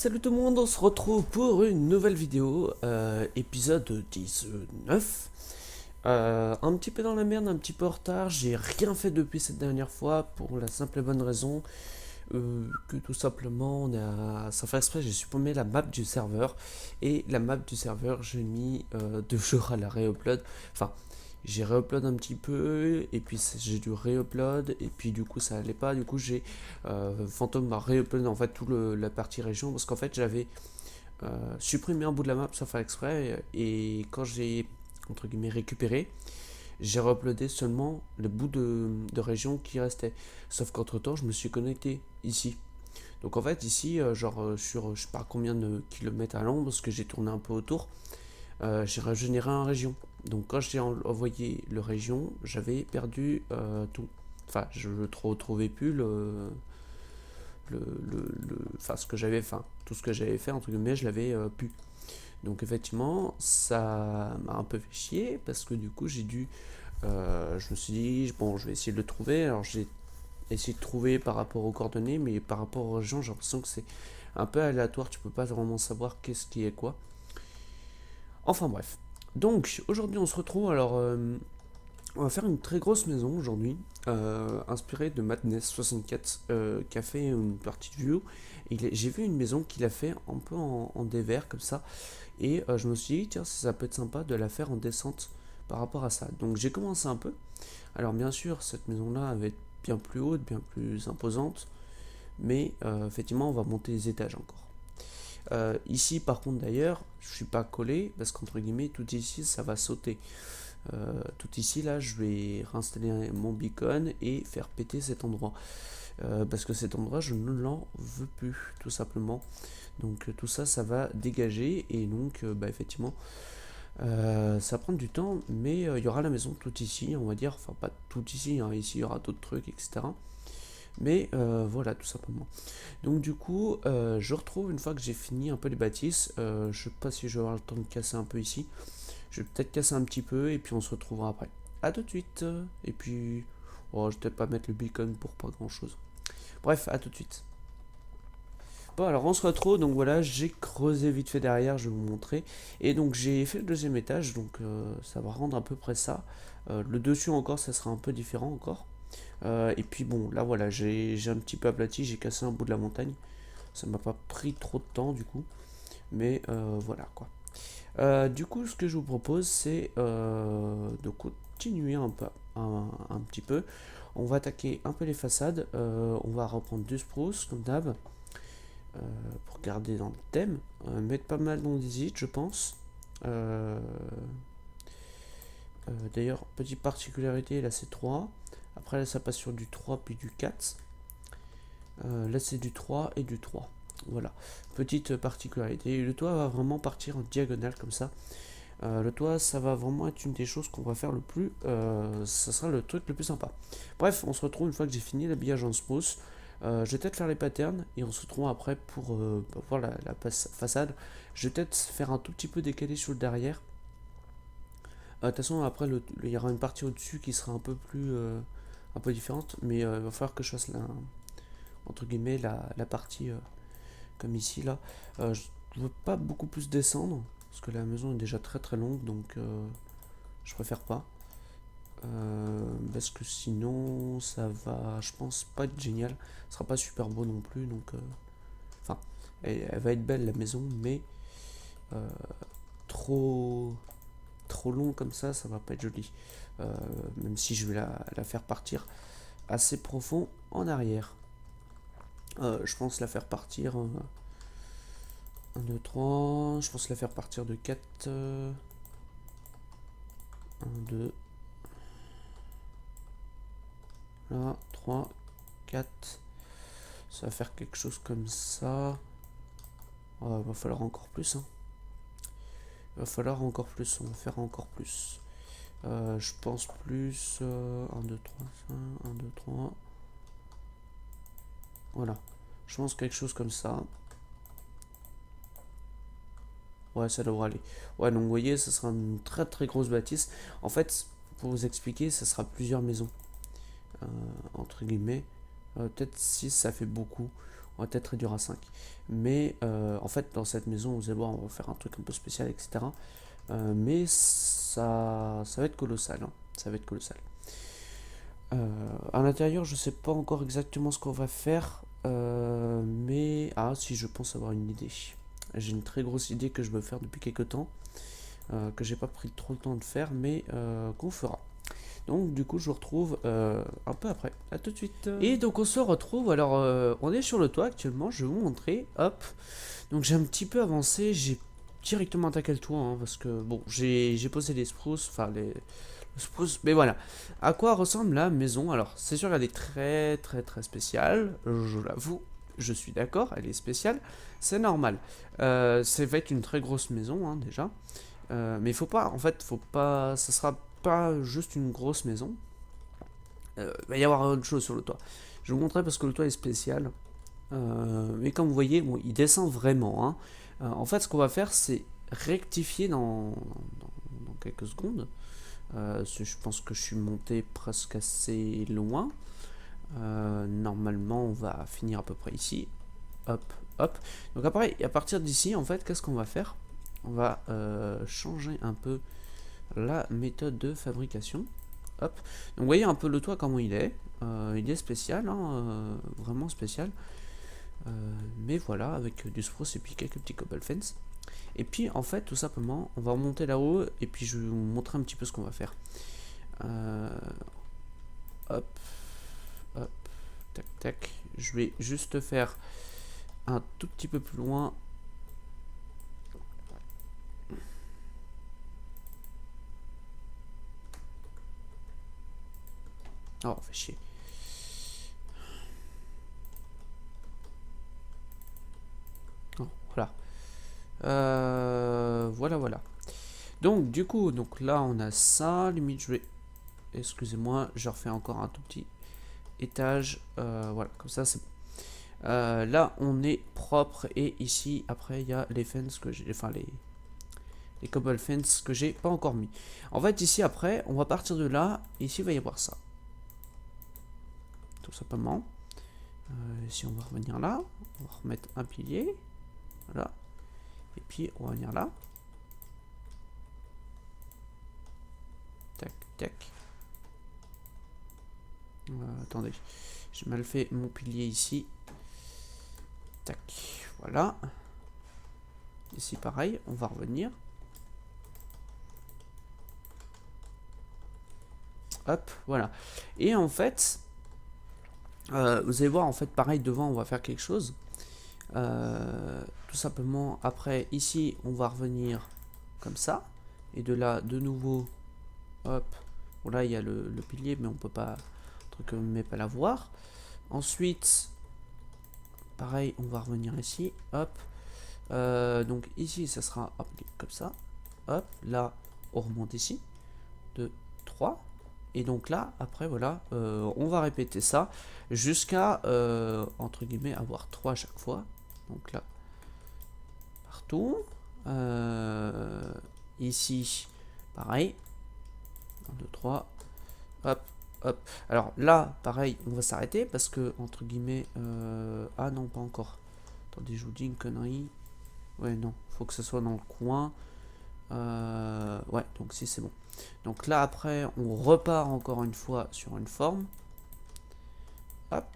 Salut tout le monde, on se retrouve pour une nouvelle vidéo, épisode 19. Un petit peu dans la merde, un petit peu en retard, j'ai rien fait depuis cette dernière fois pour la simple et bonne raison que tout simplement, sans faire exprès, j'ai supprimé la map du serveur. Et la map du serveur, j'ai mis 2 jours à la réupload. Enfin, j'ai réupload un petit peu, et puis j'ai dû réupload, et puis du coup ça allait pas. Du coup, Phantom m'a réupload en fait tout la partie région, parce qu'en fait j'avais supprimé un bout de la map sans faire exprès, et quand j'ai entre guillemets récupéré, j'ai réuploadé seulement le bout de région qui restait. Sauf qu'entre temps, je me suis connecté ici. Donc en fait, ici, sur je sais pas combien de kilomètres à l'ombre, parce que j'ai tourné un peu autour, j'ai régénéré un région. Donc quand j'ai envoyé le région, j'avais perdu tout. Enfin, je ne retrouvais plus enfin, ce que j'avais, enfin, tout ce que j'avais fait, entre guillemets, je l'avais pu. Donc effectivement, ça m'a un peu fait chier, parce que du coup, je me suis dit, bon, je vais essayer de le trouver. Alors j'ai essayé de trouver par rapport aux coordonnées, mais par rapport aux régions, j'ai l'impression que c'est un peu aléatoire, tu peux pas vraiment savoir qu'est-ce qui est quoi. Enfin bref. Donc aujourd'hui on se retrouve, alors on va faire une très grosse maison aujourd'hui, inspirée de Madness 64, qui a fait une partie de view. J'ai vu une maison qu'il a fait un peu en dévers comme ça, et je me suis dit tiens, ça peut être sympa de la faire en descente par rapport à ça. Donc j'ai commencé un peu. Alors bien sûr cette maison là va être bien plus haute, bien plus imposante, mais effectivement on va monter les étages encore. Ici par contre d'ailleurs je suis pas collé, parce qu'entre guillemets tout ici ça va sauter. Tout ici là je vais réinstaller mon beacon et faire péter cet endroit, parce que cet endroit je ne l'en veux plus tout simplement. Donc tout ça ça va dégager, et donc effectivement ça va prendre du temps, mais il y aura la maison tout ici, on va dire, enfin pas tout ici, hein, ici il y aura d'autres trucs, etc. Mais voilà, tout simplement. Donc du coup, je retrouve une fois que j'ai fini un peu les bâtisses. Je sais pas si je vais avoir le temps de casser un peu ici. Je vais peut-être casser un petit peu, et puis on se retrouvera après. A tout de suite. Et puis, oh, je vais peut-être pas mettre le beacon pour pas grand-chose. Bref, à tout de suite. Bon, alors on se retrouve, donc voilà, j'ai creusé vite fait derrière, je vais vous montrer. Et donc j'ai fait le deuxième étage, donc ça va rendre à peu près ça. Le dessus encore, ça sera un peu différent encore. Et puis bon, là voilà, j'ai un petit peu aplati, j'ai cassé un bout de la montagne. Ça m'a pas pris trop de temps du coup, mais voilà quoi. Du coup, ce que je vous propose, c'est de continuer un petit peu. On va attaquer un peu les façades. On va reprendre du spruce comme d'hab, pour garder dans le thème. Mettre pas mal d'andésite, je pense. D'ailleurs, petite particularité, là c'est 3. Après, là ça passe sur du 3 puis du 4. Là c'est du 3 et du 3. Voilà, petite particularité. Le toit va vraiment partir en diagonale comme ça. Le toit, ça va vraiment être une des choses qu'on va faire le plus. Ça sera le truc le plus sympa. Bref, on se retrouve une fois que j'ai fini l'habillage en spruce. Je vais peut-être faire les patterns, et on se retrouve après pour voir la façade. Je vais peut-être faire un tout petit peu décalé sur le derrière. De toute façon, après, il y aura une partie au-dessus qui sera un peu différente, mais il va falloir que je fasse entre guillemets la partie comme ici là. Je veux pas beaucoup plus descendre, parce que la maison est déjà très très longue, donc je préfère pas. Parce que sinon ça va, je pense, pas être génial. Ce sera pas super beau non plus, donc enfin, elle va être belle la maison, mais euh, trop trop long comme ça va pas être joli. Même si je vais la faire partir assez profond en arrière. Je pense la faire partir 1, 2, 3. Je pense la faire partir de 4. 1, 2. Là, 3, 4. Ça va faire quelque chose comme ça. Va falloir encore plus. Hein. Va falloir encore plus. On va faire encore plus. Je pense plus. 1, 2, 3. 1, 2, 3. Voilà. Je pense quelque chose comme ça. Ouais, ça devrait aller. Ouais, donc vous voyez, ça sera une très très grosse bâtisse. En fait, pour vous expliquer, ça sera plusieurs maisons. Entre guillemets. Peut-être 6, ça fait beaucoup. on va peut-être réduire à 5. Mais en fait, dans cette maison, vous allez voir, on va faire un truc un peu spécial, etc. Mais ça va être colossal, hein. Ça va être colossal. À l'intérieur, je sais pas encore exactement ce qu'on va faire, mais ah si, je pense avoir une idée. J'ai une très grosse idée que je veux faire depuis quelques temps, que j'ai pas pris trop le temps de faire, mais qu'on fera. Donc du coup, je vous retrouve un peu après. À tout de suite. Et donc on se retrouve. Alors, on est sur le toit actuellement. Je vais vous montrer. Hop. Donc j'ai un petit peu avancé. J'ai directement attaqué le toit, hein, parce que bon, j'ai posé les spruces, enfin les spruces. Mais voilà. À quoi ressemble la maison? Alors, c'est sûr qu'elle est très très très spéciale. Je l'avoue. Je suis d'accord. Elle est spéciale. C'est normal. Ça va être une très grosse maison, hein, déjà. Mais il faut pas, en fait, faut pas, ça sera pas juste une grosse maison. Il va y avoir autre chose sur le toit. Je vais vous montrer parce que le toit est spécial. Mais comme vous voyez, bon, il descend vraiment, hein. En fait, ce qu'on va faire, c'est rectifier dans quelques secondes. Je pense que je suis monté presque assez loin. Normalement, on va finir à peu près ici. Hop, hop. Donc après, à partir d'ici, en fait, qu'est-ce qu'on va faire? On va changer un peu la méthode de fabrication. Hop. Donc vous voyez un peu le toit comment il est. Il est spécial, hein, vraiment spécial. Mais voilà, avec du spruce et puis quelques petits cobble fence. Et puis en fait, tout simplement, on va remonter là-haut et puis je vais vous montrer un petit peu ce qu'on va faire. Hop, hop, tac, tac. Je vais juste faire un tout petit peu plus loin. Oh, fait chier. Oh, voilà. Voilà. Donc, du coup, donc là, on a ça. Limite, je vais... Excusez-moi, je refais encore un tout petit étage. Voilà, comme ça, c'est bon. Là, on est propre. Et ici, après, il y a les fences que j'ai... Enfin, les cobble fence que j'ai pas encore mis. En fait, ici, après, on va partir de là. Ici, il va y avoir ça. Tout simplement. Ici, on va revenir là. On va remettre un pilier. Voilà. Et puis, on va venir là. Tac, tac. Attendez. J'ai mal fait mon pilier ici. Tac. Voilà. Ici, pareil. On va revenir. Hop, voilà. Et en fait, vous allez voir, en fait, pareil, devant, on va faire quelque chose. Tout simplement, après, ici, on va revenir comme ça. Et de là, de nouveau, hop. Bon, là, il y a le pilier, mais on peut pas, entre guillemets, pas l'avoir. Ensuite, pareil, on va revenir ici, hop. Donc ici, ça sera hop, comme ça. Hop, là, on remonte ici. 2, 3. Et donc là, après, voilà, on va répéter ça jusqu'à, entre guillemets, avoir 3 à chaque fois. Donc là, partout. Ici, pareil. 1, 2, 3. Hop, hop. Alors là, pareil, on va s'arrêter parce que, entre guillemets, ah non, pas encore. Attendez, je vous dis une connerie. Ouais, non, faut que ce soit dans le coin. Ouais, donc si c'est bon. Donc là, après, on repart encore une fois sur une forme. Hop.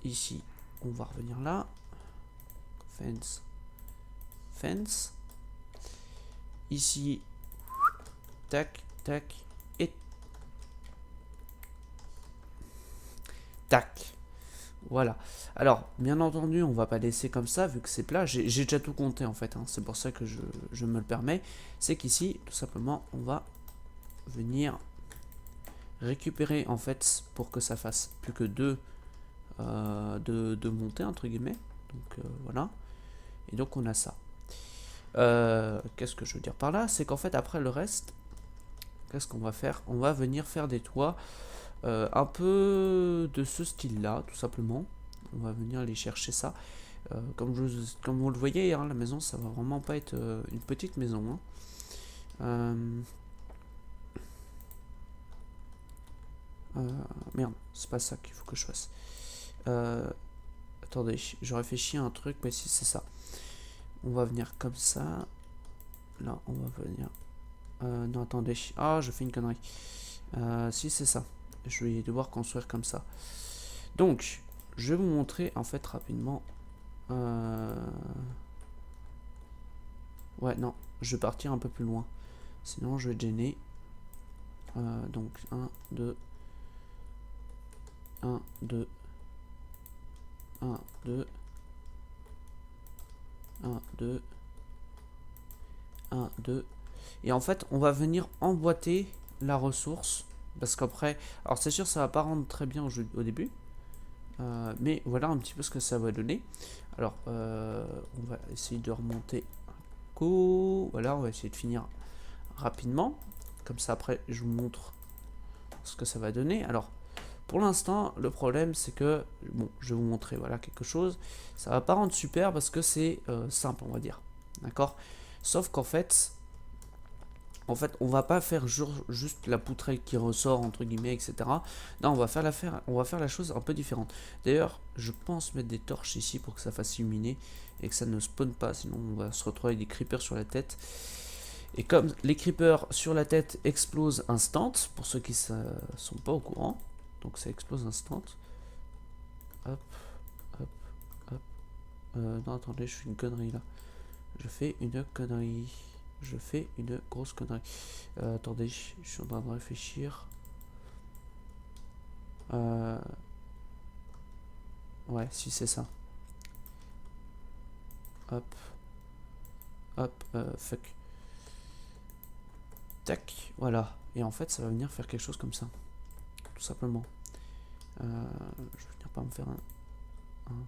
Ici, on va revenir là. Fence. Fence. Ici, tac, tac, et tac. Voilà. Alors, bien entendu, on va pas laisser comme ça, vu que c'est plat. J'ai déjà tout compté, en fait, hein. C'est pour ça que je me le permets. C'est qu'ici, tout simplement, on va venir récupérer, en fait, pour que ça fasse plus que deux montées, entre guillemets. Donc, voilà. Et donc, on a ça. Qu'est-ce que je veux dire par là? C'est qu'en fait, après le reste, qu'est-ce qu'on va faire? On va venir faire des toits un peu de ce style-là, tout simplement. On va venir aller chercher ça. Comme vous le voyez, hein, la maison, ça va vraiment pas être une petite maison, hein. Merde, c'est pas ça qu'il faut que je fasse. attendez, je réfléchis à un truc, mais si c'est ça. On va venir comme ça. Là, on va venir... non, attendez. Ah, je fais une connerie. Si, c'est ça. Je vais devoir construire comme ça. Donc, je vais vous montrer, en fait, rapidement... Ouais, non. Je vais partir un peu plus loin. Sinon, je vais être gêné. Donc, 1, 2... 1, 2... 1, 2... 1, 2... 1, 2... Et en fait, on va venir emboîter la ressource. Parce qu'après... Alors, c'est sûr, ça va pas rendre très bien au début. Mais voilà un petit peu ce que ça va donner. Alors, on va essayer de remonter un coup. Voilà, on va essayer de finir rapidement. Comme ça, après, je vous montre ce que ça va donner. Alors, pour l'instant, le problème, c'est que... Bon, je vais vous montrer, voilà, quelque chose. Ça va pas rendre super parce que c'est simple, on va dire. D'accord? Sauf qu'en fait... on va pas faire juste la poutrelle qui ressort, entre guillemets, etc. Non, on va faire la chose un peu différente. D'ailleurs, je pense mettre des torches ici pour que ça fasse illuminer et que ça ne spawn pas, sinon on va se retrouver avec des creepers sur la tête. Et comme les creepers sur la tête explosent instant, pour ceux qui ne sont pas au courant, donc ça explose instant. Hop, hop, hop. Non, attendez, je fais une connerie là. Je fais une connerie. Je fais une grosse connerie. Attendez, je suis en train de réfléchir. Ouais, si c'est ça. Hop. Hop, fuck. Tac, voilà. Et en fait, ça va venir faire quelque chose comme ça. Tout simplement. Je vais venir pas me faire un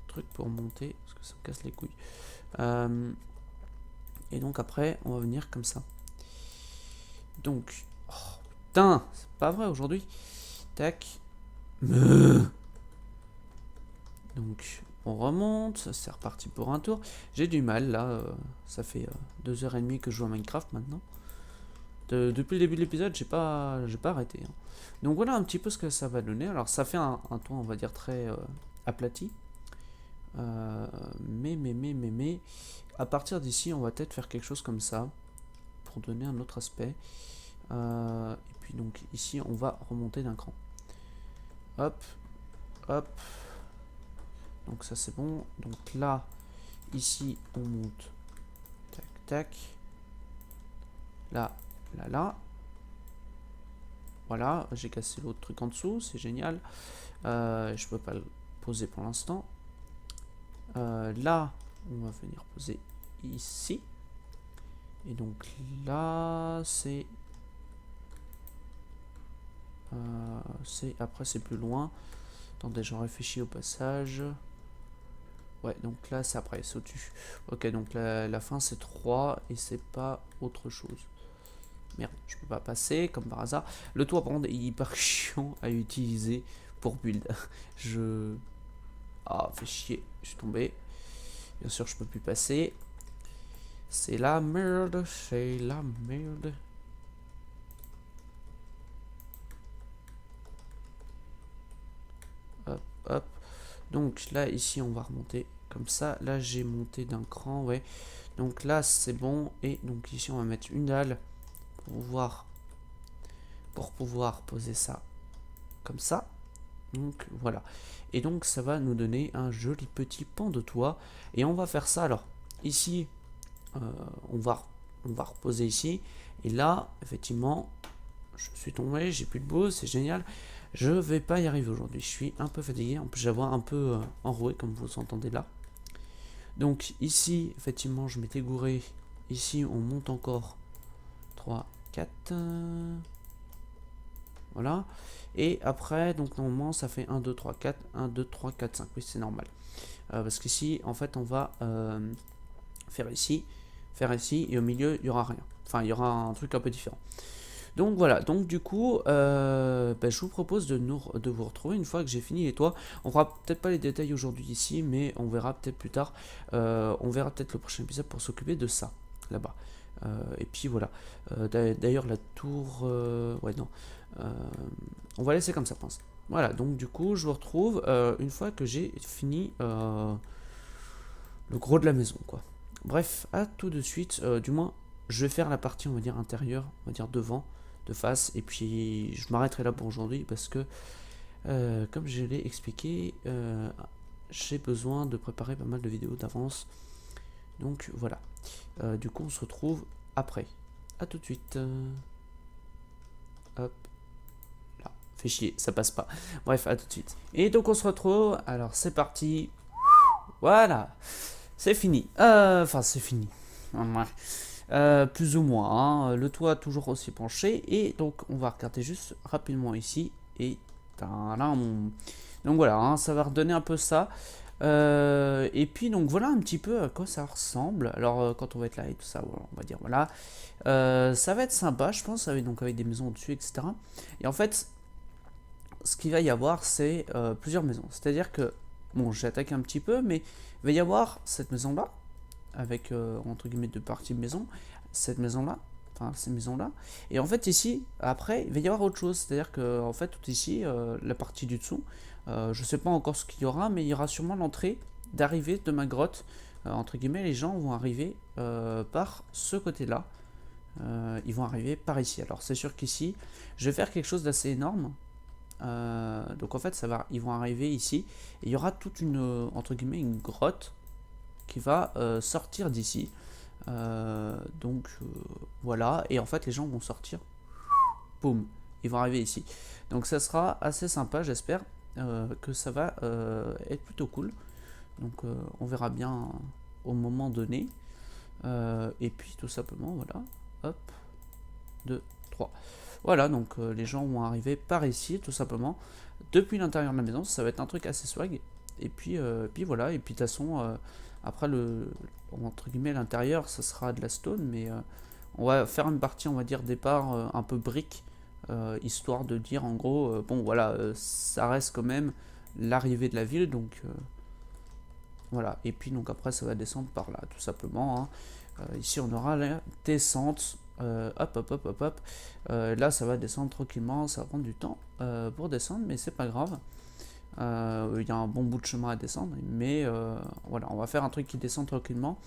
truc pour monter, parce que ça me casse les couilles. Et donc après, on va venir comme ça. Donc, oh, putain, c'est pas vrai aujourd'hui. Tac. Donc, on remonte, c'est reparti pour un tour. J'ai du mal là, ça fait 2h30 que je joue à Minecraft maintenant. Depuis le début de l'épisode, j'ai pas arrêté. Hein. Donc voilà un petit peu ce que ça va donner. Alors ça fait un toit, on va dire, très aplati. Mais, à partir d'ici, on va peut-être faire quelque chose comme ça, pour donner un autre aspect. Et puis donc ici, on va remonter d'un cran. Hop, hop. Donc ça c'est bon. Donc là, ici, on monte. Tac, tac. Là, là, là. Voilà, j'ai cassé l'autre truc en dessous, c'est génial. Je peux pas le poser pour l'instant. Là, on va venir poser ici. Et donc là, c'est... après, c'est plus loin. Attendez, j'en réfléchis au passage. Ouais, donc là, c'est après, c'est au-dessus. Ok, donc la fin, c'est 3 et c'est pas autre chose. Merde, je peux pas passer, comme par hasard. Le toit, par contre, est hyper chiant à utiliser pour build. Ah, fait chier, je suis tombé. Bien sûr, je peux plus passer. C'est la merde, c'est la merde. Hop, hop. Donc là, ici, on va remonter comme ça. Là, j'ai monté d'un cran, ouais. Donc là, c'est bon. Et donc ici, on va mettre une dalle pour pouvoir poser ça comme ça. Donc voilà. Et donc ça va nous donner un joli petit pan de toit. Et on va faire ça. Alors ici, on va reposer ici. Et là, effectivement, je suis tombé, j'ai plus de boue, c'est génial. Je vais pas y arriver aujourd'hui. Je suis un peu fatigué. En plus, j'avoue un peu enroué, comme vous entendez là. Donc ici, effectivement, je m'étais gouré. Ici, on monte encore 3, 4. Voilà. Et après, donc normalement, ça fait 1, 2, 3, 4. 1, 2, 3, 4, 5. Oui, c'est normal. Parce qu'ici, en fait, on va faire ici, et au milieu, il n'y aura rien. Enfin, il y aura un truc un peu différent. Donc voilà, donc du coup, je vous propose de vous retrouver une fois que j'ai fini les toits. On fera peut-être pas les détails aujourd'hui ici, mais on verra peut-être plus tard. On verra peut-être le prochain épisode pour s'occuper de ça, là-bas. Et puis voilà. D'ailleurs, la tour... ouais, non. On va laisser comme ça, pense. Voilà, donc du coup, je vous retrouve une fois que j'ai fini le gros de la maison, quoi. Bref, à tout de suite. Du moins, je vais faire la partie, on va dire, intérieure, on va dire devant, de face, et puis je m'arrêterai là pour aujourd'hui parce que, comme je l'ai expliqué, j'ai besoin de préparer pas mal de vidéos d'avance. Donc voilà. Du coup, on se retrouve après. À tout de suite. Hop. Là. Fait chier, ça passe pas. Bref, à tout de suite. Et donc, on se retrouve. Alors, c'est parti. Voilà. C'est fini. Enfin, c'est fini. Plus ou moins. Hein. Le toit toujours aussi penché. Et donc, on va regarder juste rapidement ici. Et tadam. Donc voilà, hein, ça va redonner un peu ça. Et puis donc voilà un petit peu à quoi ça ressemble. Alors quand on va être là et tout ça, voilà, on va dire voilà. Ça va être sympa, je pense, donc avec des maisons au-dessus, etc. Et en fait, ce qu'il va y avoir, c'est plusieurs maisons. C'est-à-dire que, bon, j'attaque un petit peu, mais il va y avoir cette maison-là, avec entre guillemets deux parties de maison, cette maison-là, enfin ces maisons-là. Et en fait ici, après, il va y avoir autre chose. C'est-à-dire que en fait tout ici, la partie du dessous, je sais pas encore ce qu'il y aura, mais il y aura sûrement l'entrée d'arrivée de ma grotte. Entre guillemets, les gens vont arriver par ce côté-là. Ils vont arriver par ici. Alors c'est sûr qu'ici, je vais faire quelque chose d'assez énorme. Donc en fait, ils vont arriver ici. Et il y aura toute une, entre guillemets, une grotte qui va sortir d'ici. Donc voilà. Et en fait, les gens vont sortir. Boum. Ils vont arriver ici. Donc ça sera assez sympa, j'espère. Que ça va être plutôt cool. Donc on verra bien au moment donné. Et puis tout simplement, voilà. Hop. 2, 3. Voilà, donc les gens vont arriver par ici, tout simplement. Depuis l'intérieur de la maison, ça va être un truc assez swag. Et puis voilà. Et puis de toute façon, après entre guillemets, l'intérieur, ça sera de la stone. Mais on va faire une partie, on va dire, départ un peu brique. Histoire de dire en gros, bon voilà, ça reste quand même l'arrivée de la ville, donc voilà. Et puis donc après ça va descendre par là, tout simplement. Hein. Ici on aura la descente, hop hop hop hop hop. Là ça va descendre tranquillement, ça va prendre du temps pour descendre, mais c'est pas grave. Il y a un bon bout de chemin à descendre, mais voilà, on va faire un truc qui descend tranquillement.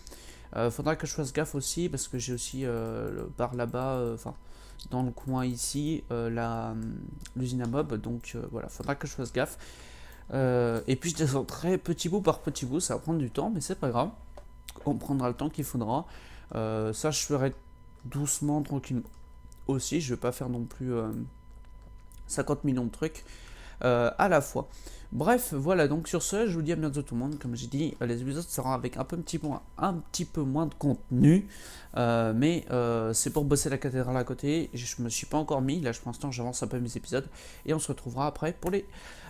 Faudra que je fasse gaffe aussi parce que j'ai aussi par là-bas, enfin dans le coin ici, l'usine à mob, donc voilà, faudra que je fasse gaffe. Et puis je descendrai petit bout par petit bout, ça va prendre du temps, mais c'est pas grave, on prendra le temps qu'il faudra. Ça je ferai doucement, tranquillement aussi, je vais pas faire non plus 50 millions de trucs à la fois. Bref, voilà, donc sur ce, je vous dis à bientôt tout le monde. Comme j'ai dit, les épisodes seront avec un petit peu moins de contenu, mais c'est pour bosser la cathédrale à côté. Je me suis pas encore mis, là pour l'instant j'avance un peu mes épisodes, et on se retrouvera après pour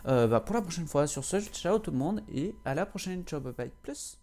la prochaine fois. Sur ce, ciao tout le monde, et à la prochaine, ciao, bye bye, plus.